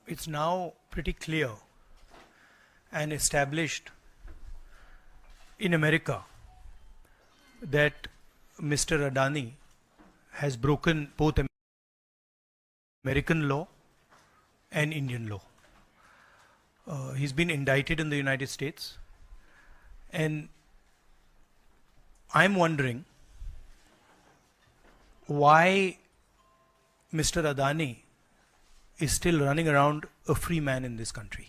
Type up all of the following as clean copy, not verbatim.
it's now pretty clear and established in America that Mr. Adani has broken both American law and Indian law. He's been indicted in the United States, and I'm wondering why Mr. Adani is still running around a free man in this country.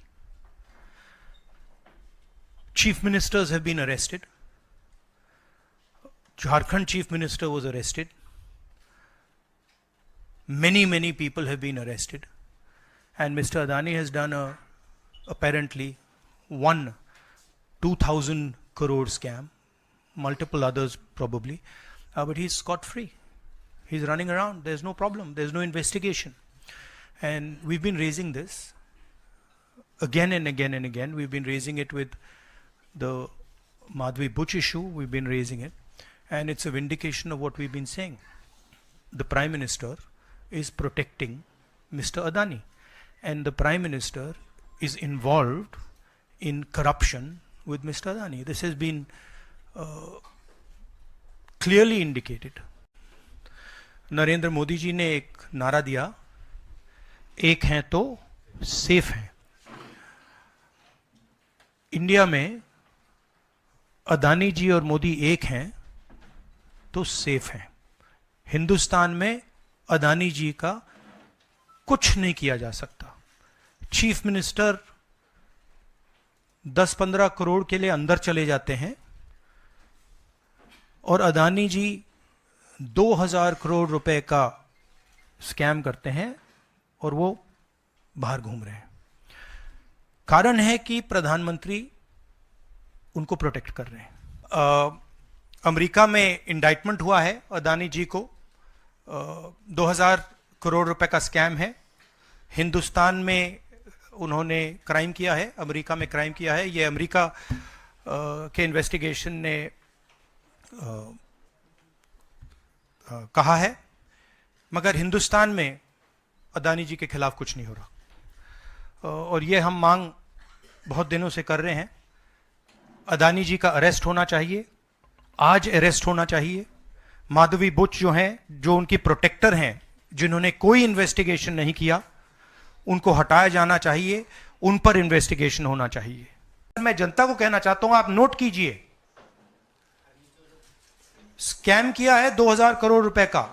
Chief ministers have been arrested. Jharkhand chief minister was arrested. Many people have been arrested. And Mr. Adani has done apparently 2,000 crore scam, multiple others probably, but he's scot-free. He's running around. There's no problem. There's no investigation. And we've been raising this again and again and again. We've been raising it with the Madhvi Buch issue. We've been raising it. And it's a vindication of what we've been saying. The Prime Minister is protecting Mr. Adani. And the Prime Minister is involved in corruption with Mr. Adani. This has been clearly indicated. Narendra Modi ji ने एक नारा दिया, एक हैं तो safe हैं. India में अदानी जी और मोदी एक हैं तो सेफ हैं. हिंदुस्तान में अदानी जी का कुछ नहीं किया जा सकता. चीफ मिनिस्टर 10-15 करोड़ के लिए अंदर चले जाते हैं और अदानी जी 2000 करोड़ रुपए का स्कैम करते हैं और वो बाहर घूम रहे हैं. कारण है कि प्रधानमंत्री उनको प्रोटेक्ट कर रहे हैं. अमेरिका में इंडाइटमेंट हुआ है अदानी जी को. 2000 करोड़ रुपए का स्कैम है. हिंदुस्तान में उन्होंने क्राइम किया है, अमेरिका में क्राइम किया है. ये अमेरिका के इन्वेस्टिगेशन ने कहा है, मगर हिंदुस्तान में अदानी जी के खिलाफ कुछ नहीं हो रहा. और ये हम मांग बहुत दिनों से कर रहे हैं. अदानी जी का अरेस्ट होना चाहिए, आज अरेस्ट होना चाहिए. माधवी बुच जो हैं, जो उनकी प्रोटेक्टर हैं, जिन्होंने कोई इन्वेस्टिगेशन नहीं किया, उनको हटाया जाना चाहिए. उन पर इन्वेस्टिगेशन होना चाहिए. मैं जनता को कहना चाहता हूं, आप नोट कीजिए, स्कैम किया है 2000 करोड़ रुपए का,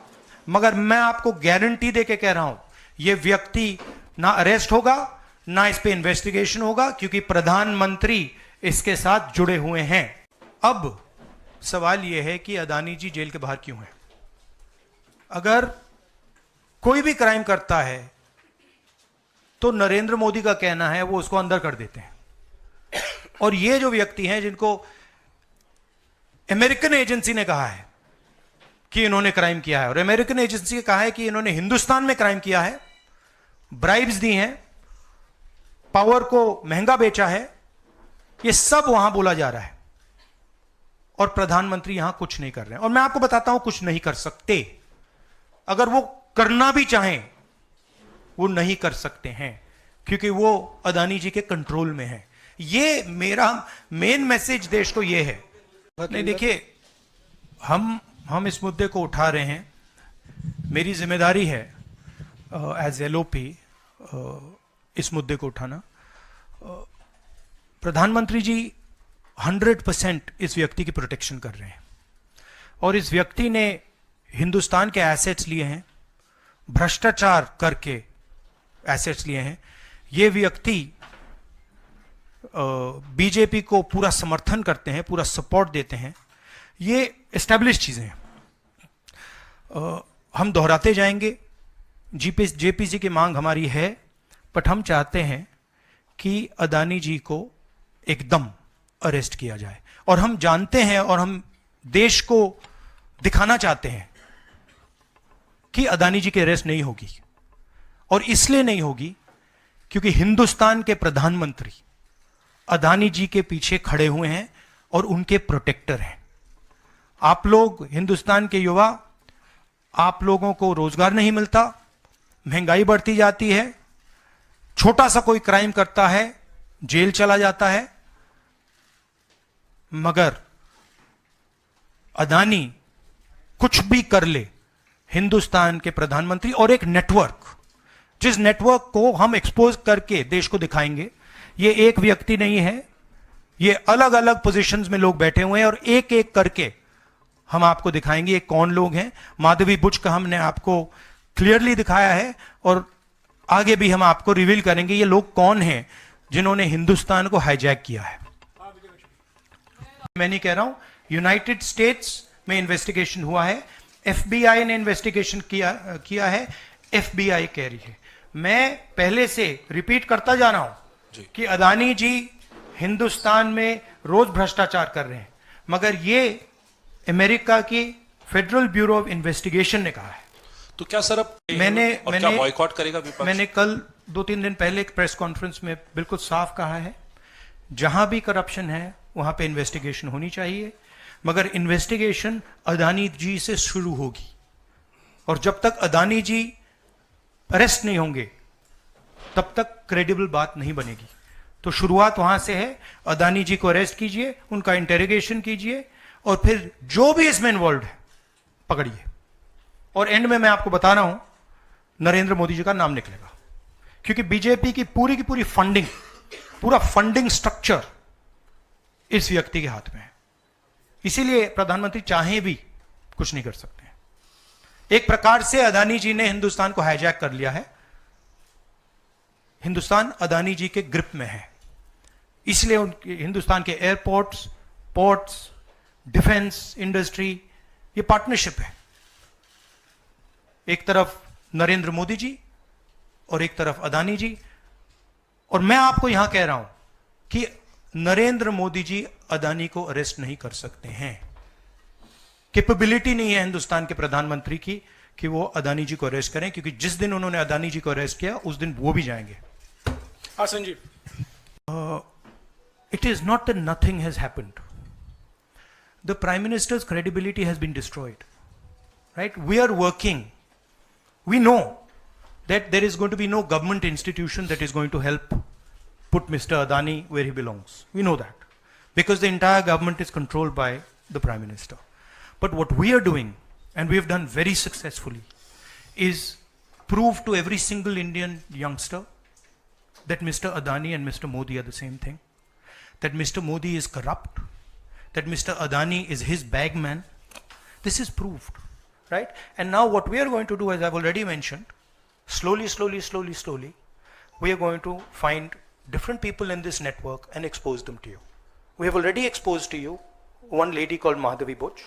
मगर मैं आपको गारंटी देके कह रहा हूं, यह व्यक्ति ना अरेस्ट होगा, ना इस पे इन्वेस्टिगेशन होगा, क्योंकि प्रधानमंत्री इसके साथ जुड़े हुए हैं. अब सवाल यह है कि अदानी जी जेल के बाहर क्यों हैं? अगर कोई भी क्राइम करता है तो नरेंद्र मोदी का कहना है वो उसको अंदर कर देते हैं. और ये जो व्यक्ति हैं, जिनको अमेरिकन एजेंसी ने कहा है कि इन्होंने क्राइम किया है, और अमेरिकन एजेंसी ने कहा है कि इन्होंने हिंदुस्तान में क्राइम किया है, ब्राइब्स दी हैं, पावर को महंगा बेचा है, ये सब वहां बोला जा रहा है. और प्रधानमंत्री यहां कुछ नहीं कर रहे हैं. और मैं आपको बताता हूं, कुछ नहीं कर सकते. अगर वो करना भी चाहें, वो नहीं कर सकते हैं, क्योंकि वो अदानी जी के कंट्रोल में है. ये मेरा मेन मैसेज देश को ये है. नहीं, देखिए, हम इस मुद्दे को उठा रहे हैं. मेरी जिम्मेदारी है एज एलओपी इस मुद्दे को उठाना. प्रधानमंत्री जी 100% इस व्यक्ति की प्रोटेक्शन कर रहे हैं. और इस व्यक्ति ने हिंदुस्तान के एसेट्स लिए हैं, भ्रष्टाचार करके एसेट्स लिए हैं. ये व्यक्ति बीजेपी को पूरा समर्थन करते हैं, पूरा सपोर्ट देते हैं. ये एस्टैब्लिश चीजें हैं. हम दोहराते जाएंगे. जेपीसी की मांग हमारी है, बट हम चाहते हैं कि अदानी जी को एकदम अरेस्ट किया जाए. और हम जानते हैं और हम देश को दिखाना चाहते हैं कि अदानी जी की अरेस्ट नहीं होगी. और इसलिए नहीं होगी क्योंकि हिंदुस्तान के प्रधानमंत्री अदानी जी के पीछे खड़े हुए हैं और उनके प्रोटेक्टर हैं. आप लोग हिंदुस्तान के युवा, आप लोगों को रोजगार नहीं मिलता, महंगाई बढ़ती जाती है, छोटा सा कोई क्राइम करता है, जेल चला जाता है, मगर अदानी कुछ भी कर ले, हिंदुस्तान के प्रधानमंत्री और एक नेटवर्क, जिस नेटवर्क को हम एक्सपोज करके देश को दिखाएंगे, ये एक व्यक्ति नहीं है, ये अलग अलग पोजीशंस में लोग बैठे हुए हैं और एक एक करके हम आपको दिखाएंगे ये कौन लोग हैं। माधवी बुच का हमने आपको क्लियरली दिखाया है और आगे भी हम आपको रिवील करेंगे ये लोग कौन हैं जिन्होंने हिंदुस्तान को हाईजैक किया है। मैं नहीं कह रहा हूं, यूनाइटेड स्टेट्स में इन्वेस्टिगेशन हुआ है, एफबीआई ने इन्वेस्टिगेशन किया है, एफबीआई कह रही है। मैं पहले से रिपीट करता जा रहा हूं कि अदानी जी हिंदुस्तान में रोज भ्रष्टाचार कर रहे हैं, मगर ये अमेरिका की फेडरल ब्यूरो ऑफ इन्वेस्टिगेशन ने कहा है। तो क्या सर अब मैंने बॉयकॉट करेगा विपक्ष? मैंने कल 2-3 दिन पहले एक प्रेस कॉन्फ्रेंस में बिल्कुल साफ कहा है, जहां भी करप्शन है वहां पे इन्वेस्टिगेशन होनी चाहिए, मगर इन्वेस्टिगेशन अदानी जी से शुरू होगी और जब तक अदानी जी अरेस्ट नहीं होंगे तब तक क्रेडिबल बात नहीं बनेगी। तो शुरुआत वहां से है, अदानी जी को अरेस्ट कीजिए, उनका इंटेरोगेशन कीजिए और फिर जो भी इसमें इन्वॉल्व है पकड़िए। और एंड में मैं आपको बता रहा हूं नरेंद्र मोदी जी का नाम निकलेगा, क्योंकि बीजेपी की पूरी फंडिंग, पूरा फंडिंग स्ट्रक्चर इस व्यक्ति के हाथ में है। इसीलिए प्रधानमंत्री चाहे भी कुछ नहीं कर सकते हैं। एक प्रकार से अदानी जी ने हिंदुस्तान को हाईजैक कर लिया है, हिंदुस्तान अदानी जी के ग्रिप में है, इसलिए उनके हिंदुस्तान के एयरपोर्ट्स, पोर्ट्स, डिफेंस इंडस्ट्री, ये पार्टनरशिप है। एक तरफ नरेंद्र मोदी जी और एक तरफ अदानी जी। और मैं आपको यहां कह रहा हूं कि नरेंद्र मोदी जी अदानी को अरेस्ट नहीं कर सकते हैं, कैपेबिलिटी नहीं है हिंदुस्तान के प्रधानमंत्री की कि वो अदानी जी को अरेस्ट करें, क्योंकि जिस दिन उन्होंने अदानी जी को अरेस्ट किया उस दिन वो भी जाएंगे। हाँ Sanjeev, it is not that nothing has happened, the prime minister's credibility has been destroyed, right? We are working, we know that there is going to be no government institution that is going to help put Mr. Adani where he belongs. We know that because the entire government is controlled by the Prime Minister. But what we are doing, and we have done very successfully, is prove to every single Indian youngster that Mr. Adani and Mr. Modi are the same thing, that Mr. Modi is corrupt, that Mr. Adani is his bagman. This is proved. Right? And now what we are going to do, as I've already mentioned, slowly, we are going to find different people in this network and expose them to you. We have already exposed to you one lady called Madhavi Buch.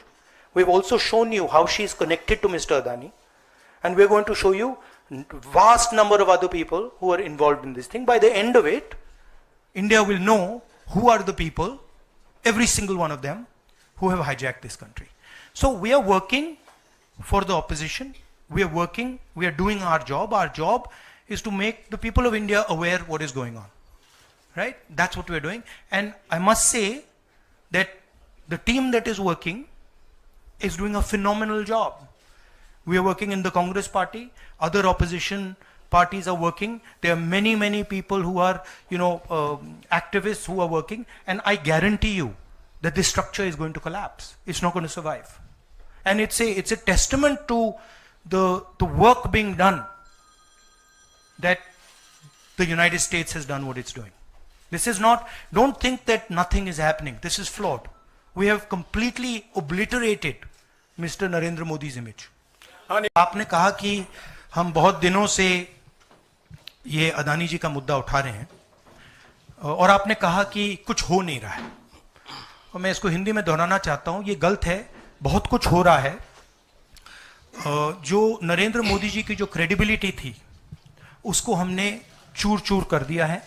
We've also shown you how she is connected to Mr. Adani. And we're going to show you vast number of other people who are involved in this thing. By the end of it, India will know who are the people, every single one of them, who have hijacked this country. So we are working for the opposition. We are working, we are doing our job. Our job is to make the people of India aware what is going on, right? That's what we are doing. And I must say that the team that is working is doing a phenomenal job. We are working in the Congress party, other opposition parties are working. There are many people who are, activists who are working, and I guarantee you that this structure is going to collapse. It's not going to survive. And it's a testament to the work being done that the United States has done what it's doing. This is not, don't think that nothing is happening. This is flawed. We have completely obliterated Mr. Narendra Modi's image. आपने कहा कि हम बहुत दिनों से ये अदानी जी का मुद्दा उठा रहे हैं और आपने कहा कि कुछ हो नहीं रहा है, और मैं इसको हिंदी में दोहराना चाहता हूं, ये गलत है। बहुत कुछ हो रहा है। जो नरेंद्र मोदी जी की जो क्रेडिबिलिटी थी उसको हमने चूर चूर कर दिया है।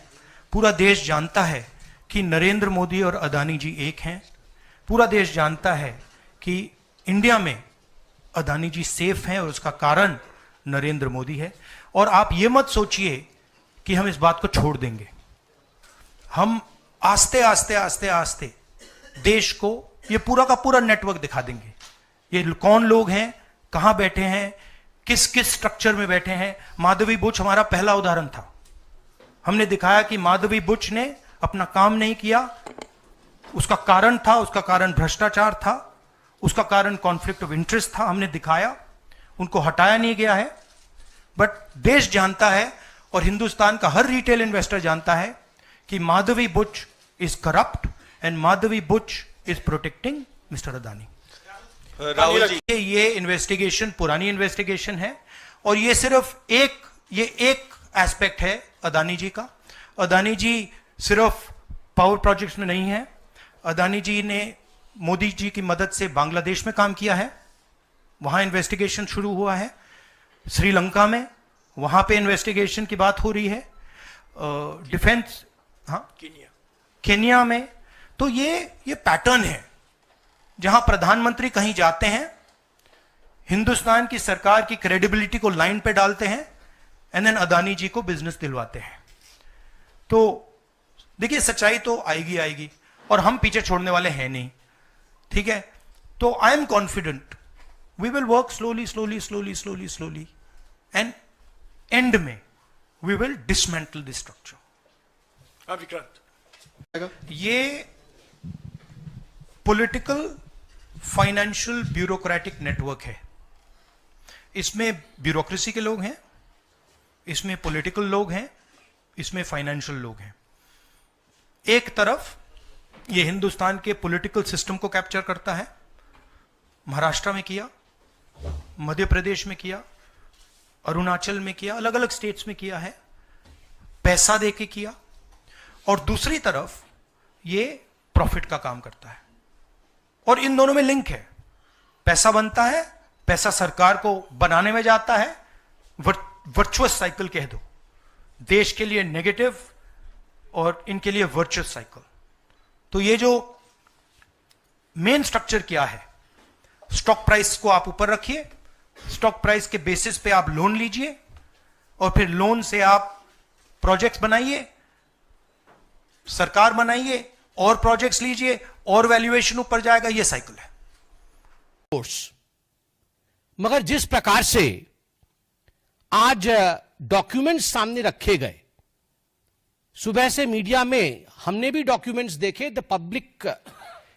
पूरा देश जानता है कि नरेंद्र मोदी और अदानी जी एक हैं। पूरा देश जानता है कि इंडिया में अदानी जी सेफ हैं और उसका कारण नरेंद्र मोदी है। और आप ये मत सोचिए कि हम इस बात को छोड़ देंगे। हम आस्ते आस्ते आस्ते आस्ते देश को ये पूरा का पूरा नेटवर्क दिखा देंगे। ये कौन लोग हैं, कहां बैठे हैं, किस किस स्ट्रक्चर में बैठे हैं। माधवी बुच हमारा पहला उदाहरण था। हमने दिखाया कि माधवी बुच ने अपना काम नहीं किया, उसका कारण भ्रष्टाचार था, उसका कारण कॉन्फ्लिक्ट ऑफ इंटरेस्ट था, हमने दिखाया, उनको हटाया नहीं गया है। बट देश जानता है और हिंदुस्तान का हर रिटेल इन्वेस्टर जानता है कि Madhavi Buch is corrupt and Madhavi Buch is protecting mister Adani. Rahul ji, ये इन्वेस्टिगेशन पुरानी इन्वेस्टिगेशन है और ये सिर्फ एक एस्पेक्ट है अदानी जी का। अदानी जी सिर्फ पावर प्रोजेक्ट्स में नहीं है, अदानी जी ने मोदी जी की मदद से बांग्लादेश में काम किया है, वहां इन्वेस्टिगेशन शुरू हुआ है, श्रीलंका में वहां पे इन्वेस्टिगेशन की बात हो रही है, डिफेंस, हाँ, केन्या में। तो ये पैटर्न है जहां प्रधानमंत्री कहीं जाते हैं, हिंदुस्तान की सरकार की क्रेडिबिलिटी को लाइन पे डालते हैं एंड देन अदानी जी को बिजनेस दिलवाते हैं। तो देखिए सच्चाई तो आएगी और हम पीछे छोड़ने वाले हैं नहीं, ठीक है। तो I am confident we will work slowly and end में we will dismantle this structure. Vikrant, ये पॉलिटिकल फाइनेंशियल ब्यूरोक्रेटिक नेटवर्क है, इसमें ब्यूरोक्रेसी के लोग हैं, इसमें पॉलिटिकल लोग हैं, इसमें फाइनेंशियल लोग हैं। एक तरफ ये हिंदुस्तान के पॉलिटिकल सिस्टम को कैप्चर करता है, महाराष्ट्र में किया, मध्य प्रदेश में किया, अरुणाचल में किया, अलग अलग स्टेट्स में किया है, पैसा देके किया, और दूसरी तरफ ये प्रॉफिट का काम करता है। और इन दोनों में लिंक है, पैसा बनता है, पैसा सरकार को बनाने में जाता है, वर्चुअस साइकिल कह दो, देश के लिए नेगेटिव और इनके लिए वर्चुअस साइकिल। तो ये जो मेन स्ट्रक्चर क्या है, स्टॉक प्राइस को आप ऊपर रखिए, स्टॉक प्राइस के बेसिस पे आप लोन लीजिए और फिर लोन से आप प्रोजेक्ट्स बनाइए, सरकार बनाइए और प्रोजेक्ट्स लीजिए और वैल्यूएशन ऊपर जाएगा, ये साइकिल है। मगर जिस प्रकार से आज डॉक्यूमेंट्स सामने रखे गए, सुबह से मीडिया में हमने भी डॉक्यूमेंट्स देखे, the public,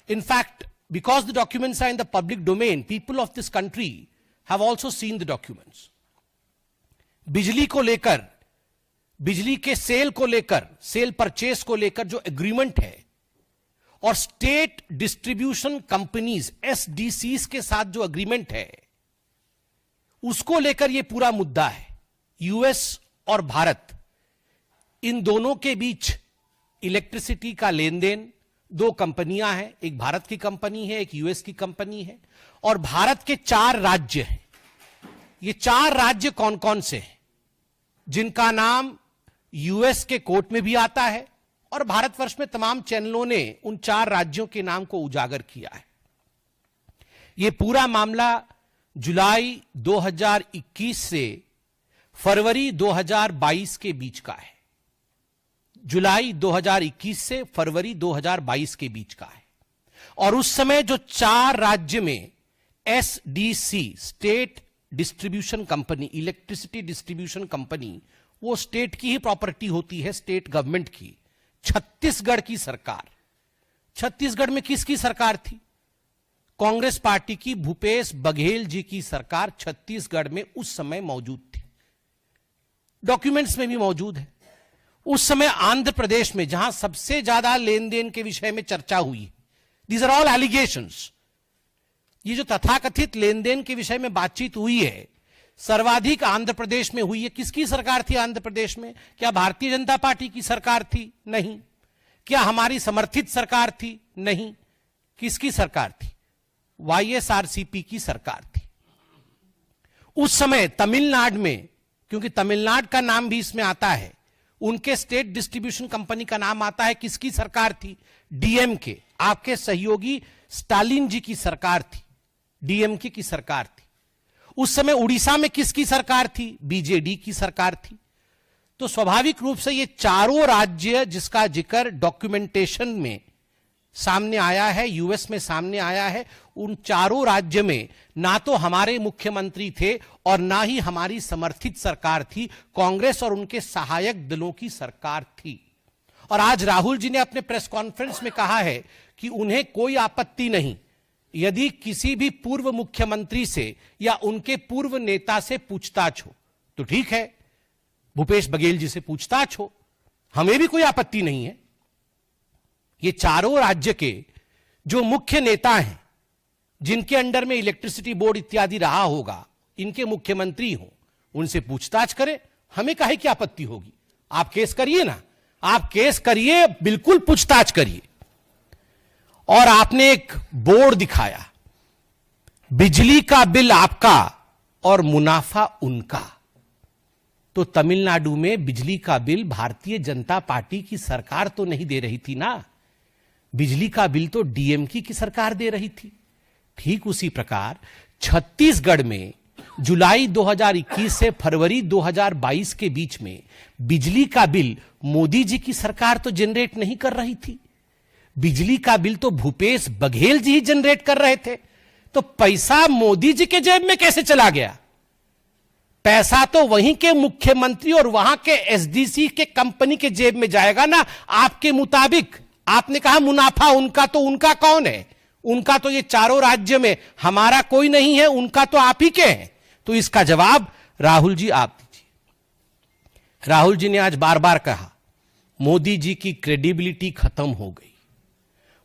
in fact because the documents are in the public domain, people of this country have also seen the documents. बिजली को लेकर, बिजली के सेल को लेकर, सेल परचेस को लेकर जो एग्रीमेंट है और स्टेट डिस्ट्रीब्यूशन कंपनीज एसडीसीज के साथ जो एग्रीमेंट है, उसको लेकर यह पूरा मुद्दा है। यूएस और भारत, इन दोनों के बीच इलेक्ट्रिसिटी का लेन देन, दो कंपनियां हैं, एक भारत की कंपनी है, एक यूएस की कंपनी है, और भारत के 4 राज्य हैं। ये 4 राज्य कौन कौन से हैं, जिनका नाम यूएस के कोर्ट में भी आता है और भारतवर्ष में तमाम चैनलों ने उन 4 राज्यों के नाम को उजागर किया है। यह पूरा मामला जुलाई 2021 से फरवरी 2022 के बीच का है। जुलाई 2021 से फरवरी 2022 के बीच का है। और उस समय जो 4 राज्य में SDC, state distribution company, electricity distribution company, वो स्टेट की ही प्रॉपर्टी होती है, स्टेट गवर्नमेंट की। छत्तीसगढ़ की सरकार, छत्तीसगढ़ में किसकी सरकार थी? कांग्रेस पार्टी की, भूपेश बघेल जी की सरकार छत्तीसगढ़ में उस समय मौजूद थी, डॉक्यूमेंट्स में भी मौजूद है। उस समय आंध्र प्रदेश में, जहां सबसे ज्यादा लेन देन के विषय में चर्चा हुई, दीज आर ऑल एलिगेशंस, ये जो तथाकथित लेन देन के विषय में बातचीत हुई है, सर्वाधिक आंध्र प्रदेश में हुई है। किसकी सरकार थी आंध्र प्रदेश में? क्या भारतीय जनता पार्टी की सरकार थी? नहीं। क्या हमारी समर्थित सरकार थी? नहीं। किसकी सरकार थी? वाईएसआरसीपी की सरकार थी। उस समय तमिलनाडु में, क्योंकि तमिलनाडु का नाम भी इसमें आता है, उनके स्टेट डिस्ट्रीब्यूशन कंपनी का नाम आता है। किसकी सरकार थी? डीएमके, आपके सहयोगी स्टालिन जी की सरकार थी, डीएमके की सरकार थी। उस समय उड़ीसा में किसकी सरकार थी? बीजेडी की सरकार थी। तो स्वाभाविक रूप से ये चारों राज्य जिसका जिक्र डॉक्यूमेंटेशन में सामने आया है, यूएस में सामने आया है, उन चारों राज्य में ना तो हमारे मुख्यमंत्री थे और ना ही हमारी समर्थित सरकार थी, कांग्रेस और उनके सहायक दलों की सरकार थी। और आज राहुल जी ने अपने प्रेस कॉन्फ्रेंस में कहा है कि उन्हें कोई आपत्ति नहीं यदि किसी भी पूर्व मुख्यमंत्री से या उनके पूर्व नेता से पूछताछ हो, तो ठीक है, भूपेश बघेल जी से पूछताछ हो, हमें भी कोई आपत्ति नहीं है। ये चारों राज्य के जो मुख्य नेता हैं, जिनके अंडर में इलेक्ट्रिसिटी बोर्ड इत्यादि रहा होगा, इनके मुख्यमंत्री हो, उनसे पूछताछ करें, हमें काहे की आपत्ति होगी। आप केस करिए ना, आप केस करिए, बिल्कुल पूछताछ करिए। और आपने एक बोर्ड दिखाया, बिजली का बिल आपका और मुनाफा उनका। तो तमिलनाडु में बिजली का बिल भारतीय जनता पार्टी की सरकार तो नहीं दे रही थी ना, बिजली का बिल तो डीएमके की सरकार दे रही थी। ठीक उसी प्रकार छत्तीसगढ़ में जुलाई 2021 से फरवरी 2022 के बीच में बिजली का बिल मोदी जी की सरकार तो जनरेट नहीं कर रही थी, बिजली का बिल तो भूपेश बघेल जी ही जनरेट कर रहे थे। तो पैसा मोदी जी के जेब में कैसे चला गया? पैसा तो वहीं के मुख्यमंत्री और वहां के एसडीसी के कंपनी के जेब में जाएगा ना। आपके मुताबिक आपने कहा मुनाफा उनका, तो उनका कौन है? उनका तो ये चारों राज्य में हमारा कोई नहीं है, उनका तो आप ही के हैं। तो इसका जवाब राहुल जी आप दीजिए। राहुल जी ने आज बार बार कहा मोदी जी की क्रेडिबिलिटी खत्म हो गई,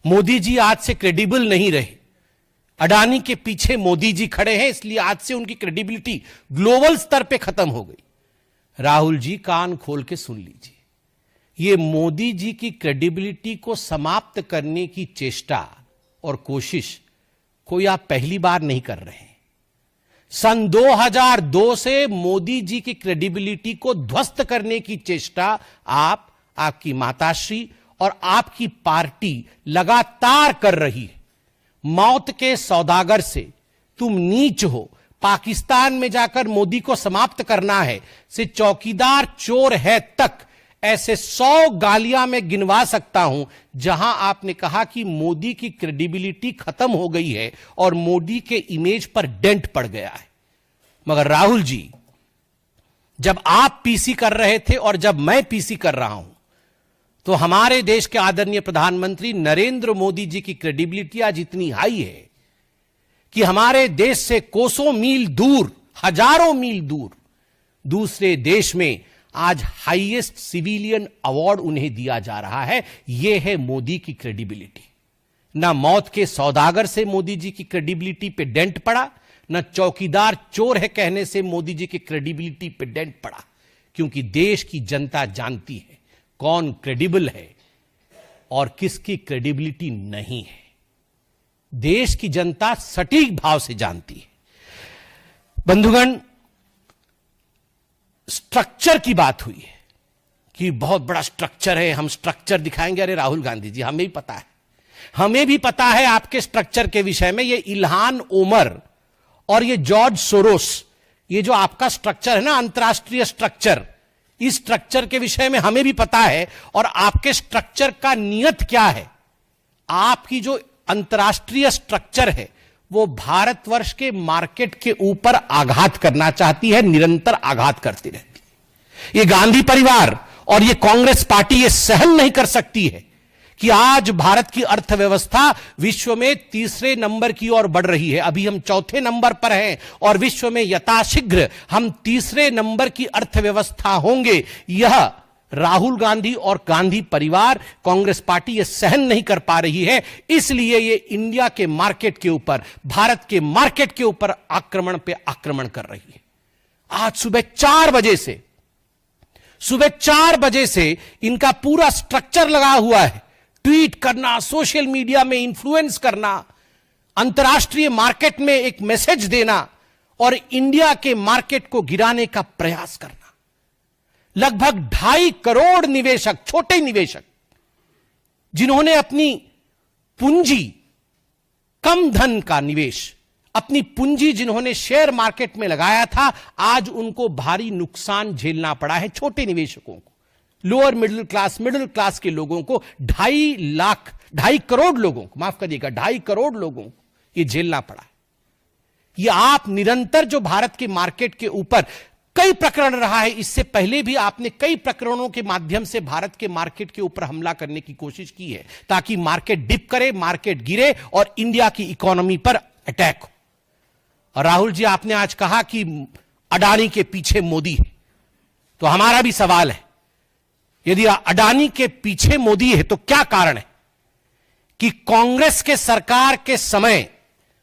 मोदी जी आज से क्रेडिबल नहीं रहे, अडानी के पीछे मोदी जी खड़े हैं, इसलिए आज से उनकी क्रेडिबिलिटी ग्लोबल स्तर पे खत्म हो गई। राहुल जी कान खोल के सुन लीजिए, ये मोदी जी की क्रेडिबिलिटी को समाप्त करने की चेष्टा और कोशिश कोई आप पहली बार नहीं कर रहे हैं। सन 2002 से मोदी जी की क्रेडिबिलिटी को ध्वस्त करने की चेष्टा आप, आपकी माताश्री और आपकी पार्टी लगातार कर रही है। मौत के सौदागर से तुम नीच हो, पाकिस्तान में जाकर मोदी को समाप्त करना है, से चौकीदार चोर है तक, ऐसे 100 गालियां मैं गिनवा सकता हूं जहां आपने कहा कि मोदी की क्रेडिबिलिटी खत्म हो गई है और मोदी के इमेज पर डेंट पड़ गया है। मगर राहुल जी, जब आप पीसी कर रहे थे और जब मैं पीसी कर रहा हूं, तो हमारे देश के आदरणीय प्रधानमंत्री नरेंद्र मोदी जी की क्रेडिबिलिटी आज इतनी हाई है कि हमारे देश से कोसों मील दूर, हजारों मील दूर दूसरे देश में आज हाईएस्ट सिविलियन अवार्ड उन्हें दिया जा रहा है। यह है मोदी की क्रेडिबिलिटी। ना मौत के सौदागर से मोदी जी की क्रेडिबिलिटी पे डेंट पड़ा, ना चौकीदार चोर है कहने से मोदी जी की क्रेडिबिलिटी पे डेंट पड़ा, क्योंकि देश की जनता जानती है कौन क्रेडिबल है और किसकी क्रेडिबिलिटी नहीं है। देश की जनता सटीक भाव से जानती है। बंधुगण, स्ट्रक्चर की बात हुई है कि बहुत बड़ा स्ट्रक्चर है, हम स्ट्रक्चर दिखाएंगे। अरे राहुल गांधी जी, हमें भी पता है, हमें भी पता है आपके स्ट्रक्चर के विषय में। ये इल्हान ओमर और ये जॉर्ज सोरोस, ये जो आपका स्ट्रक्चर है ना, अंतरराष्ट्रीय स्ट्रक्चर, इस स्ट्रक्चर के विषय में हमें भी पता है। और आपके स्ट्रक्चर का नियत क्या है? आपकी जो अंतरराष्ट्रीय स्ट्रक्चर है वो भारतवर्ष के मार्केट के ऊपर आघात करना चाहती है, निरंतर आघात करती रहती है। ये गांधी परिवार और ये कांग्रेस पार्टी ये सहन नहीं कर सकती है कि आज भारत की अर्थव्यवस्था विश्व में तीसरे नंबर की ओर बढ़ रही है। अभी हम चौथे नंबर पर हैं और विश्व में यथाशीघ्र हम तीसरे नंबर की अर्थव्यवस्था होंगे। यह राहुल गांधी और गांधी परिवार, कांग्रेस पार्टी ये सहन नहीं कर पा रही है, इसलिए ये इंडिया के मार्केट के ऊपर, भारत के मार्केट के ऊपर आक्रमण पे आक्रमण कर रही है। आज सुबह 4 बजे से इनका पूरा स्ट्रक्चर लगा हुआ है, ट्वीट करना, सोशल मीडिया में इन्फ्लुएंस करना, अंतर्राष्ट्रीय मार्केट में एक मैसेज देना और इंडिया के मार्केट को गिराने का प्रयास करना। लगभग 2.5 करोड़ निवेशक, छोटे निवेशक, जिन्होंने अपनी पूंजी, कम धन का निवेश, अपनी पूंजी जिन्होंने शेयर मार्केट में लगाया था, आज उनको भारी नुकसान झेलना पड़ा है। छोटे निवेशकों को, लोअर मिडिल क्लास के लोगों को 2.5 लाख 2.5 करोड़ लोगों को, माफ करिएगा, 2.5 करोड़ लोगों को ये झेलना पड़ा है। ये आप निरंतर जो भारत के मार्केट के ऊपर कई प्रकरण रहा है, इससे पहले भी आपने कई प्रकरणों के माध्यम से भारत के मार्केट के ऊपर हमला करने की कोशिश की है, ताकि मार्केट डिप करे, मार्केट गिरे और इंडिया की इकोनॉमी पर अटैक हो। और राहुल जी, आपने आज कहा कि अडानी के पीछे मोदी है, तो हमारा भी सवाल है, यदि अडानी के पीछे मोदी है तो क्या कारण है कि कांग्रेस के सरकार के समय,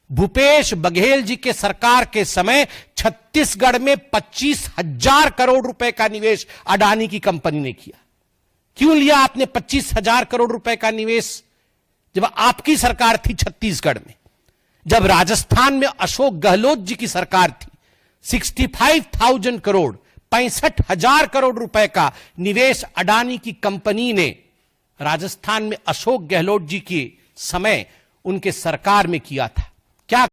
भूपेश बघेल जी के सरकार के समय छत्तीसगढ़ में 25,000 करोड़ रुपए का निवेश अडानी की कंपनी ने किया? क्यों लिया आपने 25,000 करोड़ रुपए का निवेश जब आपकी सरकार थी छत्तीसगढ़ में? जब राजस्थान में अशोक गहलोत जी की सरकार थी, 65,000 करोड़, 65,000 करोड़ रुपए का निवेश अडानी की कंपनी ने राजस्थान में अशोक गहलोत जी के समय उनके सरकार में किया था।